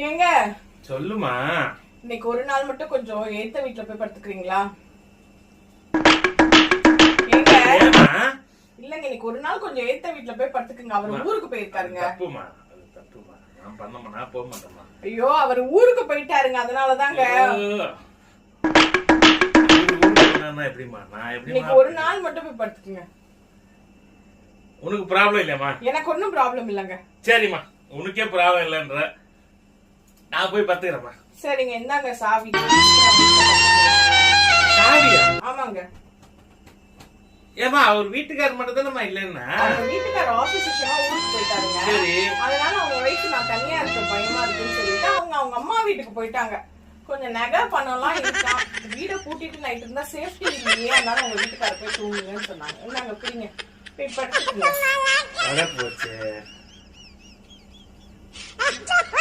ஏங்க சொல்லுமா. இன்னைக்கு ஒரு நாள் மட்டும் கொஞ்சம் ஏத்த வீட்டுல போய் படுத்துக்கிறீங்களா? ஏங்க இல்லங்க, இன்னைக்கு ஒரு நாள் கொஞ்சம் ஏத்த வீட்டுல போய் படுத்துக்குங்க. அவர் ஊருக்கு போயிருக்காருங்க. தப்புமா, அது தப்புமா. நான் பண்ணமா, நான் போக மாட்டேமா. ஐயோ, அவர் ஊருக்கு போயிட்டாருங்க, அதனாலதாங்க. எப்படிமா நான் எப்படி இன்னைக்கு ஒரு நாள் மட்டும் போய் படுத்துக்குங்க. உனக்கு ப்ராப்ளம் இல்லையாமா? எனக்கு ஒன்னும் ப்ராப்ளம் இல்லங்க. சரிம்மா, உனக்கே ப்ராப்ளம் இல்லைன்ற நான் போய் பத்துக்கிறேம்மா. சரிங்க, இந்தாங்க சாவி. சாவியா? ஆமாங்க. ஏமா அவர் வீட்டுக்காரர் மட்டும் தானேமா இல்லைன்னா? அவங்க வீட்டுக்காரர் ஆபீஸ் விஷயமா ஊருக்கு போயிட்டாருங்க. சரி, அதனால அவங்க வயசு நான் தனியா இருக்க பயமா இருக்குன்னு சொல்லிட்டு அவங்க அம்மா வீட்டுக்கு போயிட்டாங்க. கொஞ்சம் நகை பணம்லாம் இருக்கான். வீடை பூட்டிட்டு நைட் இருந்தா சேஃப்டி இல்லையே, அதனால உங்க வீட்டுக்காரர் போய் தூங்குங்கன்னு சொன்னாங்க. நாங்க புரியுங்க, போய் படுத்துக்கோங்க. போச்சு.